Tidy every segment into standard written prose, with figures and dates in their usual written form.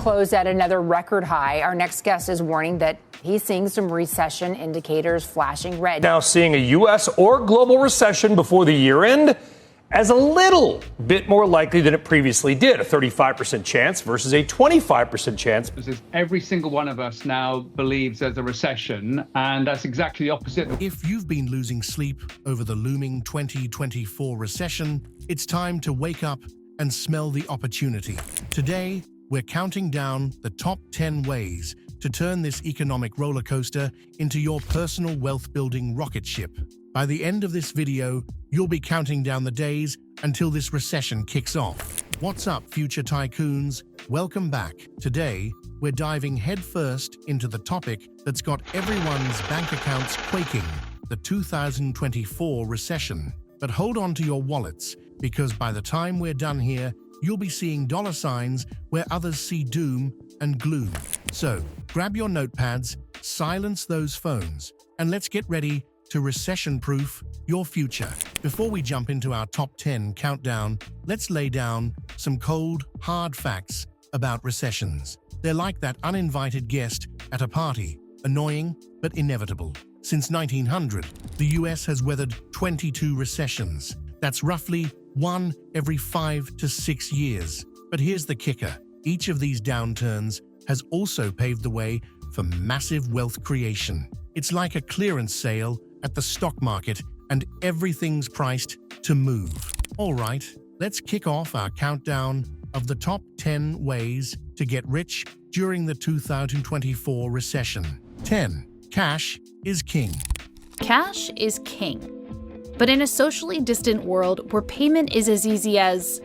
closed at another record high. Our next guest is warning that he's seeing some recession indicators flashing red. Now seeing a U.S. or global recession before the year end as a little bit more likely than it previously did, a 35% chance versus a 25% chance. Every single one of us now believes there's a recession, and that's exactly the opposite. If you've been losing sleep over the looming 2024 recession, it's time to wake up and smell the opportunity. Today, we're counting down the top 10 ways to turn this economic roller coaster into your personal wealth-building rocket ship. By the end of this video, you'll be counting down the days until this recession kicks off. What's up, future tycoons? Welcome back. Today, we're diving headfirst into the topic that's got everyone's bank accounts quaking, the 2024 recession. But hold on to your wallets, because by the time we're done here, you'll be seeing dollar signs where others see doom and gloom. So, grab your notepads, silence those phones, and let's get ready to recession-proof your future. Before we jump into our top 10 countdown, let's lay down some cold, hard facts about recessions. They're like that uninvited guest at a party, annoying but inevitable. Since 1900, the US has weathered 22 recessions. That's roughly one every 5 to 6 years. But here's the kicker. Each of these downturns has also paved the way for massive wealth creation. It's like a clearance sale at the stock market, and everything's priced to move. All right, let's kick off our countdown of the top 10 ways to get rich during the 2024 recession. 10. Cash is king. Cash is king. But in a socially distant world where payment is as easy as...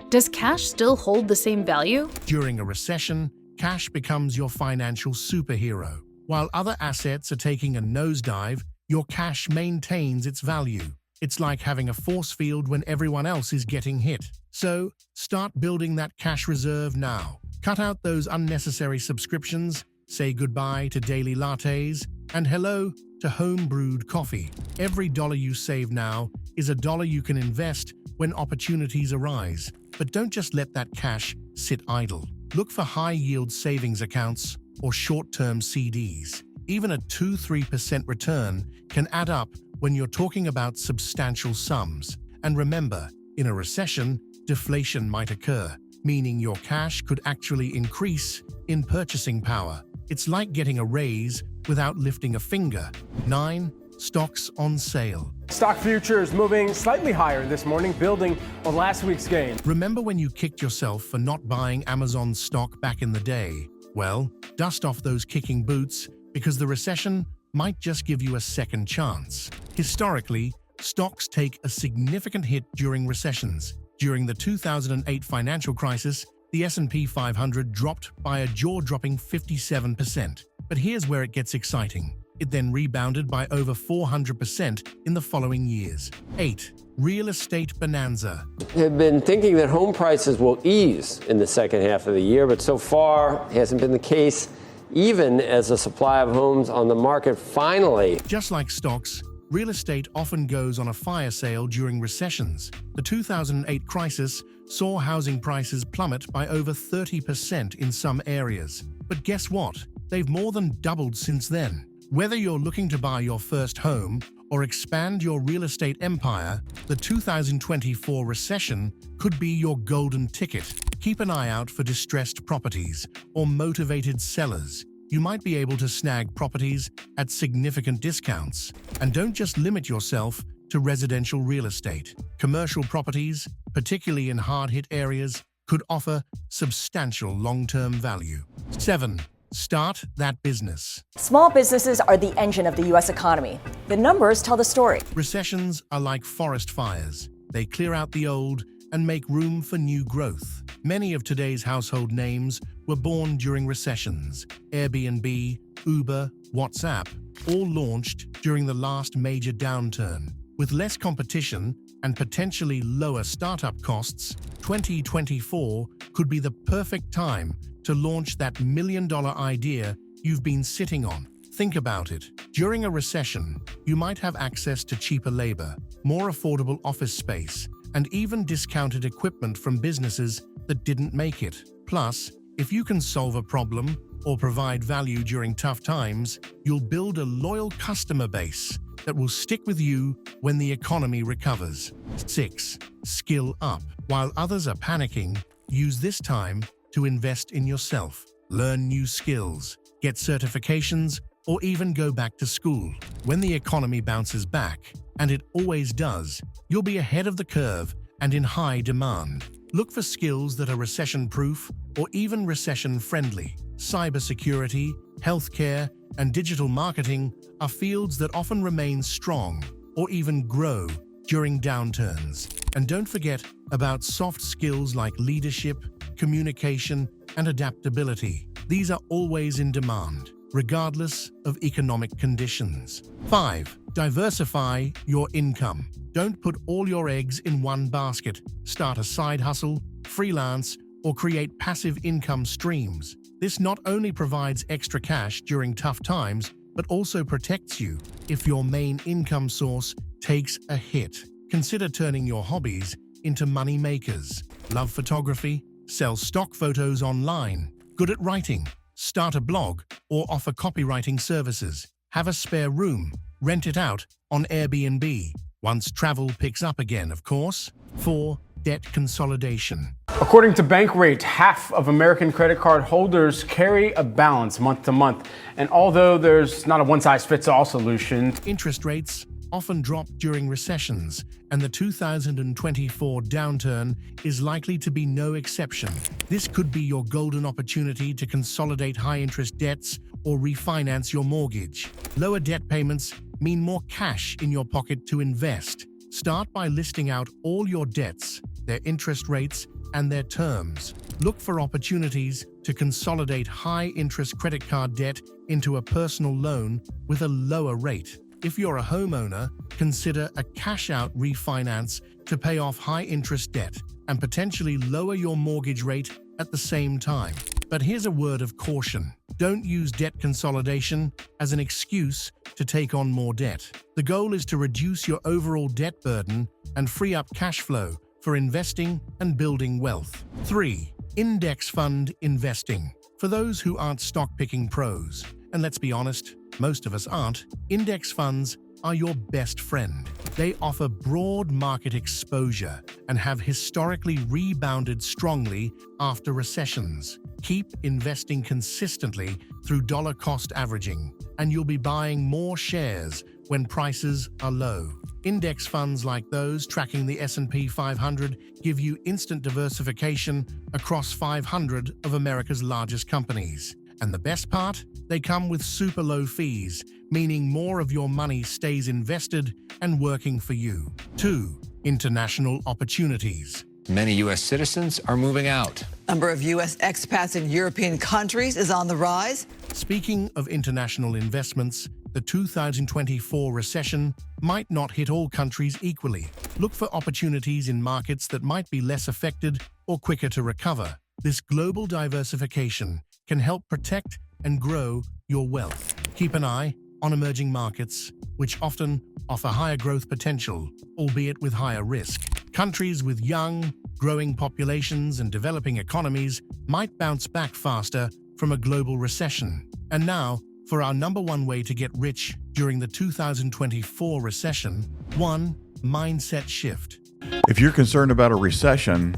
Does cash still hold the same value? During a recession, cash becomes your financial superhero. While other assets are taking a nosedive, your cash maintains its value. It's like having a force field when everyone else is getting hit. So, start building that cash reserve now. Cut out those unnecessary subscriptions, say goodbye to daily lattes, and hello to home-brewed coffee. Every dollar you save now is a dollar you can invest when opportunities arise. But don't just let that cash sit idle. Look for high-yield savings accounts or short-term CDs. Even a 2-3% return can add up when you're talking about substantial sums. And remember, in a recession, deflation might occur, meaning your cash could actually increase in purchasing power. It's like getting a raise without lifting a finger. 9. Stocks on sale. Stock futures moving slightly higher this morning, building on last week's gain. Remember when you kicked yourself for not buying Amazon stock back in the day? Well, dust off those kicking boots, because the recession might just give you a second chance. Historically, stocks take a significant hit during recessions. During the 2008 financial crisis, the S&P 500 dropped by a jaw-dropping 57%. But here's where it gets exciting. It then rebounded by over 400% in the following years. 8. Real estate bonanza. Have been thinking that home prices will ease in the second half of the year, but so far it hasn't been the case, even as the supply of homes on the market finally. Just like stocks, real estate often goes on a fire sale during recessions. The 2008 crisis saw housing prices plummet by over 30% in some areas. But guess what? They've more than doubled since then. Whether you're looking to buy your first home or expand your real estate empire, the 2024 recession could be your golden ticket. Keep an eye out for distressed properties or motivated sellers. You might be able to snag properties at significant discounts. And don't just limit yourself to residential real estate. Commercial properties, particularly in hard-hit areas, could offer substantial long-term value. 7. Start that business. Small businesses are the engine of the U.S. economy. The numbers tell the story. Recessions are like forest fires. They clear out the old and make room for new growth. Many of today's household names were born during recessions. Airbnb, Uber, WhatsApp, all launched during the last major downturn. With less competition and potentially lower startup costs, 2024 could be the perfect time to launch that million-dollar idea you've been sitting on. Think about it. During a recession, you might have access to cheaper labor, more affordable office space, and even discounted equipment from businesses that didn't make it. Plus, if you can solve a problem or provide value during tough times, you'll build a loyal customer base that will stick with you when the economy recovers. 6. Skill up. While others are panicking, use this time to invest in yourself. Learn new skills, get certifications, or even go back to school. When the economy bounces back, and it always does, you'll be ahead of the curve and in high demand. Look for skills that are recession-proof or even recession-friendly. Cybersecurity, healthcare, and digital marketing are fields that often remain strong or even grow during downturns. And don't forget about soft skills like leadership, communication, and adaptability. These are always in demand, regardless of economic conditions. 5. Diversify your income. Don't put all your eggs in one basket. Start a side hustle, freelance, or create passive income streams. This not only provides extra cash during tough times, but also protects you if your main income source takes a hit. Consider turning your hobbies into money makers. Love photography? Sell stock photos online. Good at writing? Start a blog or offer copywriting services. Have a spare room? Rent it out on Airbnb. Once travel picks up again, of course. 4. Debt consolidation. According to Bankrate, half of American credit card holders carry a balance month to month. And although there's not a one-size-fits-all solution, Interest rates often drop during recessions, and the 2024 downturn is likely to be no exception. This could be your golden opportunity to consolidate high-interest debts or refinance your mortgage. Lower debt payments mean more cash in your pocket to invest. Start by listing out all your debts, their interest rates, and their terms. Look for opportunities to consolidate high-interest credit card debt into a personal loan with a lower rate. If you're a homeowner, consider a cash-out refinance to pay off high-interest debt and potentially lower your mortgage rate at the same time. But here's a word of caution. Don't use debt consolidation as an excuse to take on more debt. The goal is to reduce your overall debt burden and free up cash flow for investing and building wealth. 3. Index fund investing. For those who aren't stock-picking pros, and let's be honest, most of us aren't, index funds are your best friend. They offer broad market exposure and have historically rebounded strongly after recessions. Keep investing consistently through dollar-cost averaging, and you'll be buying more shares when prices are low. Index funds like those tracking the S&P 500 give you instant diversification across 500 of America's largest companies. And the best part? They come with super low fees, meaning more of your money stays invested and working for you. 2. International opportunities. Many U.S. citizens are moving out. Number of U.S. expats in European countries is on the rise. Speaking of international investments, the 2024 recession might not hit all countries equally. Look for opportunities in markets that might be less affected or quicker to recover. This global diversification can help protect and grow your wealth. Keep an eye on emerging markets, which often offer higher growth potential, albeit with higher risk. Countries with young, growing populations and developing economies might bounce back faster from a global recession. And now, for our number one way to get rich during the 2024 recession. 1. Mindset shift. If you're concerned about a recession,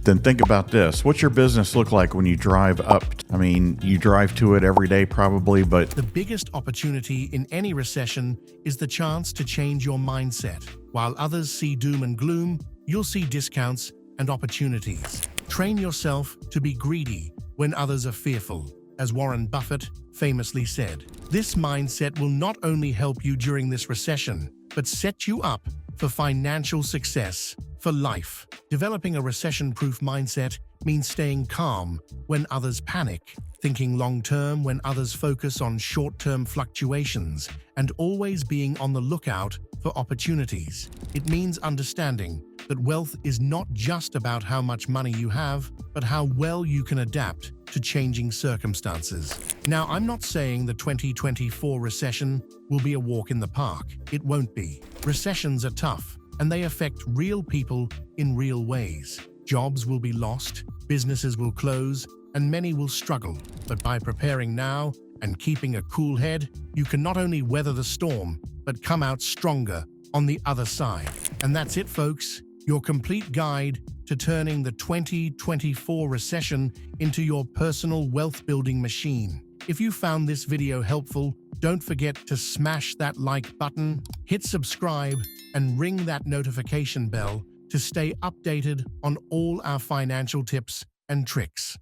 then think about this. What's your business look like when you drive up? I mean, you drive to it every day probably, but the biggest opportunity in any recession is the chance to change your mindset. While others see doom and gloom, you'll see discounts and opportunities. Train yourself to be greedy when others are fearful. As Warren Buffett famously said, this mindset will not only help you during this recession, but set you up for financial success for life. Developing a recession-proof mindset means staying calm when others panic, thinking long-term when others focus on short-term fluctuations, and always being on the lookout for opportunities. It means understanding that wealth is not just about how much money you have, but how well you can adapt to changing circumstances. Now, I'm not saying the 2024 recession will be a walk in the park. It won't be. Recessions are tough, and they affect real people in real ways. Jobs will be lost, businesses will close, and many will struggle. But by preparing now and keeping a cool head, you can not only weather the storm, but come out stronger on the other side. And that's it, folks. Your complete guide to turning the 2024 recession into your personal wealth-building machine. If you found this video helpful, don't forget to smash that like button, hit subscribe, and ring that notification bell to stay updated on all our financial tips and tricks.